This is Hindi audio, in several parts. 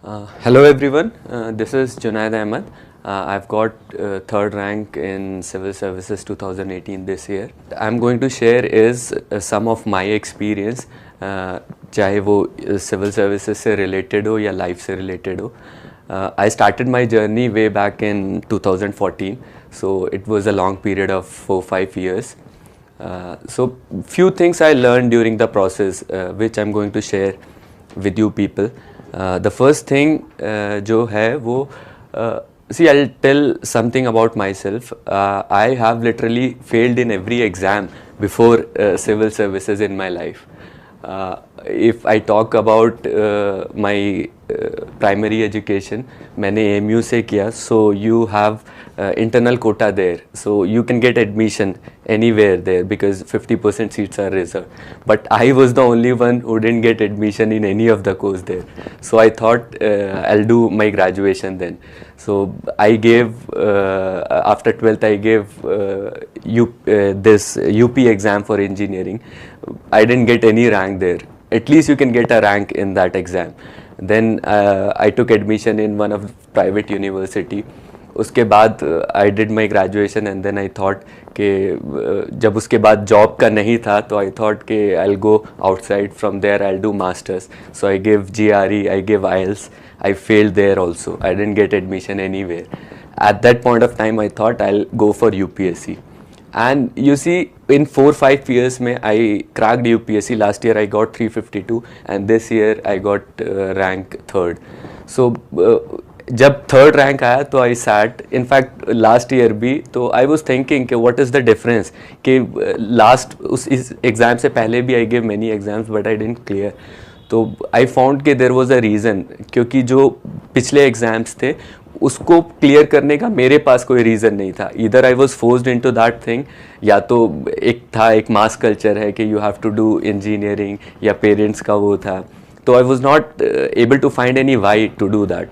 Hello everyone, this is Junaid Ahmed. I've got third rank in Civil Services 2018 this year. I'm going to share is some of my experience, चाहे वो civil services से related हो या life से related हो. I started my journey way back in 2014, so it was a long period of 4-5 years. So few things I learned during the process, which I'm going to share with you people. The first thing जो है वो see, I'll tell something about myself. I have literally failed in every exam before civil services in my life. If I talk about my primary education, मैंने AMU से किया, so you have internal quota there, so you can get admission anywhere there because 50% seats are reserved. But I was the only one who didn't get admission in any of the course there. So I thought I'll do my graduation then. So I gave after 12th I gave this UP exam for engineering. I didn't get any rank there. At least you can get a rank in that exam. Then I took admission in one of private university. उसके बाद I did my graduation and then I thought कि जब उसके बाद job का नहीं था तो I thought कि I'll go outside, from there I'll do masters. So I gave GRE, I gave IELTS. I failed there also. I didn't get admission anywhere. At that point of time I thought I'll go for UPSC. And you see, in 4-5 years में I cracked UPSC. Last year I got 352 and this year I got rank third. So जब थर्ड रैंक आया तो I sat, in fact last year भी, तो आई वॉज थिंकिंग कि व्हाट इज़ द डिफरेंस कि लास्ट उस इस एग्ज़ाम से पहले भी I give many exams but I didn't clear. तो आई फाउंड कि देयर वाज अ रीज़न, क्योंकि जो पिछले एग्ज़ाम्स थे उसको क्लियर करने का मेरे पास कोई रीज़न नहीं था. इधर I was forced into that thing, या तो एक मास कल्चर है कि you have to do engineering, या पेरेंट्स का वो था. तो I was not able to find any why to do that.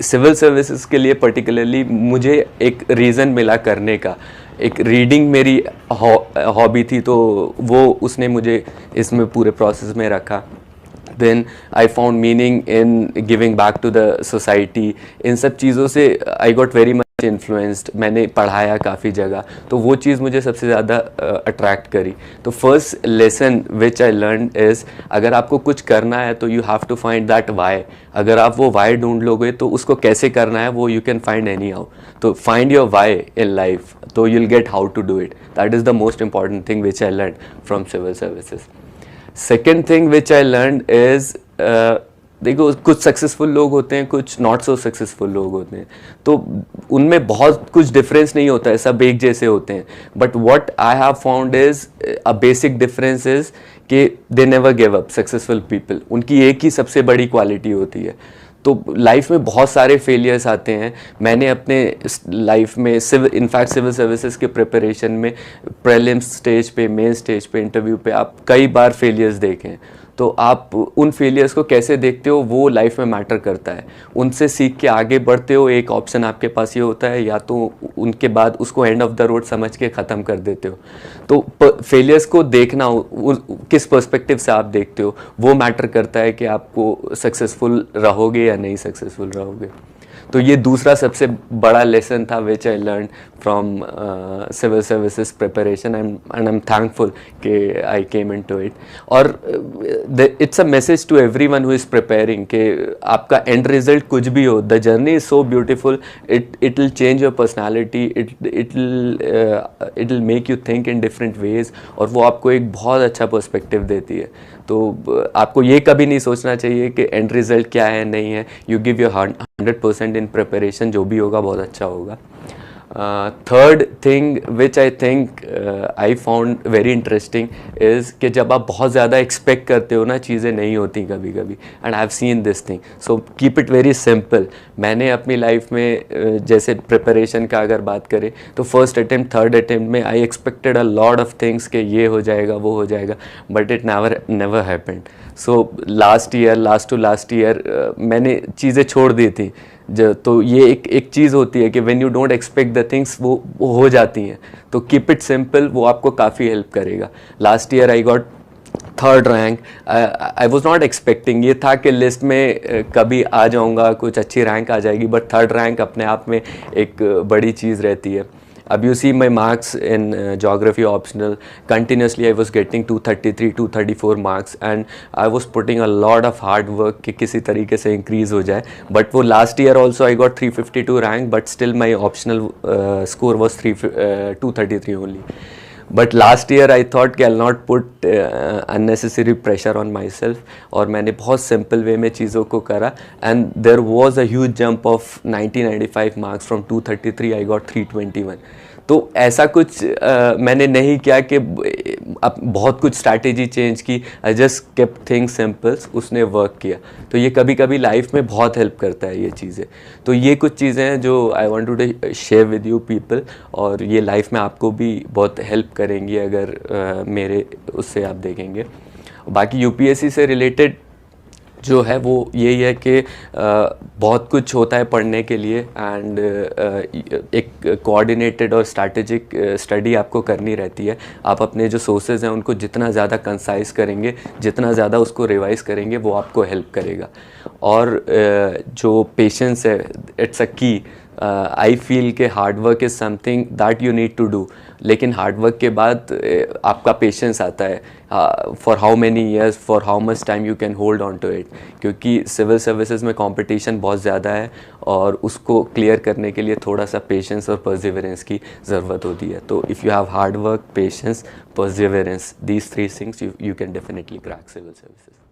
Civil services के लिए पर्टिकुलरली मुझे एक रीज़न मिला करने का. एक रीडिंग मेरी हॉबी थी, तो वो उसने मुझे इसमें पूरे प्रोसेस में रखा. Then I found meaning in giving back to the society. इन सब चीज़ों से I got very much influenced. मैंने पढ़ाया काफ़ी जगह, तो वो चीज़ मुझे सबसे ज़्यादा अट्रैक्ट करी. तो first lesson which I learn is, अगर आपको कुछ करना है तो you have to find that why. अगर आप वो वाई ढूंढ लोगे तो उसको कैसे करना है वो you can find anyhow. तो find your why in life, तो you'll get how to do it. That is the most important thing which I learn from civil services. Second thing which I learn is, देखो कुछ सक्सेसफुल लोग होते हैं, कुछ नॉट सो सक्सेसफुल लोग होते हैं, तो उनमें बहुत कुछ डिफरेंस नहीं होता है, सब एक जैसे होते हैं. But what I have found is a basic difference is कि they never give up. Successful people, उनकी एक ही सबसे बड़ी क्वालिटी होती है. तो लाइफ में बहुत सारे फेलियर्स आते हैं. मैंने अपने लाइफ में इनफैक्ट सिविल सर्विसेज के प्रिपरेशन में प्रीलिम्स स्टेज पे, मेन स्टेज पे, इंटरव्यू पे आप कई बार फेलियर्स देखे हैं. तो आप उन फेलियर्स को कैसे देखते हो वो लाइफ में मैटर करता है. उनसे सीख के आगे बढ़ते हो. एक ऑप्शन आपके पास ये होता है, या तो उनके बाद उसको एंड ऑफ द रोड समझ के ख़त्म कर देते हो. तो फेलियर्स को देखना, किस पर्सपेक्टिव से आप देखते हो, वो मैटर करता है कि आपको सक्सेसफुल रहोगे या नहीं सक्सेसफुल रहोगे. तो ये दूसरा सबसे बड़ा लेसन था which I learn from civil services preparation, and I am thankful कि आई केम इनटू इट. और it's a message to everyone who is preparing कि आपका एंड रिजल्ट कुछ भी हो, the journey is so beautiful. It will change your personality, it will make you think in different ways, और वो आपको एक बहुत अच्छा पर्सपेक्टिव देती है. तो आपको ये कभी नहीं सोचना चाहिए कि एंड रिजल्ट क्या है, नहीं है. You give your 100% in preparation, जो भी होगा बहुत अच्छा होगा. Third thing which I think I found very interesting is कि जब आप बहुत ज़्यादा एक्सपेक्ट करते हो ना, चीज़ें नहीं होती कभी कभी. And I have seen this thing, so keep it very simple. मैंने अपनी लाइफ में जैसे प्रिपरेशन का अगर बात करें तो फर्स्ट अटेम्प्ट, थर्ड अटेम्प्ट में I expected a lot of things कि ये हो जाएगा, वो हो जाएगा, but it never happened. So last year मैंने चीज़ें छोड़ दी थी. तो ये एक चीज़ होती है कि when you don't expect the things वो हो जाती हैं. तो कीप इट सिंपल, वो आपको काफ़ी हेल्प करेगा. Last year I got third rank, I was not expecting, ये था कि लिस्ट में कभी आ जाऊंगा, कुछ अच्छी रैंक आ जाएगी, बट थर्ड रैंक अपने आप में एक बड़ी चीज़ रहती है. अब you see my marks in geography optional, continuously I was getting 233 234 marks, and I was putting a lot of hard work कि किसी तरीके से इंक्रीज हो जाए. बट वो last year also I got 352 rank, but still my optional score was 233 only. But last year I thought कि I not put unnecessary pressure on my self, और मैंने बहुत सिंपल वे में चीज़ों को करा, and there was a huge jump of 90-95 marks. From 233 I got 321. तो ऐसा कुछ मैंने नहीं किया कि अब बहुत कुछ स्ट्रैटेजी चेंज की, I just kept things symbols, उसने वर्क किया. तो ये कभी कभी लाइफ में बहुत हेल्प करता है ये चीज़ें. तो ये कुछ चीज़ें हैं जो I want to share with you people, और ये लाइफ में आपको भी बहुत हेल्प करेंगी अगर मेरे उससे आप देखेंगे. बाकी यूपीएससी से रिलेटेड जो है वो यही है कि बहुत कुछ होता है पढ़ने के लिए, एंड एक कोऑर्डिनेटेड और स्ट्रैटेजिक स्टडी आपको करनी रहती है. आप अपने जो सोर्सेज हैं उनको जितना ज़्यादा कंसाइज करेंगे, जितना ज़्यादा उसको रिवाइज करेंगे, वो आपको हेल्प करेगा. और जो पेशेंस है, it's a key. I feel कि hard work is something that you need to do, लेकिन हार्ड वर्क के बाद आपका पेशेंस आता है. For how many years, for how much time you can hold on to it, क्योंकि सिविल सर्विसेज में कंपटीशन बहुत ज़्यादा है, और उसको क्लियर करने के लिए थोड़ा सा पेशेंस और परसिवरेंस की ज़रूरत होती है. तो if you have hard work, patience, perseverance, these three things, you can definitely crack civil services.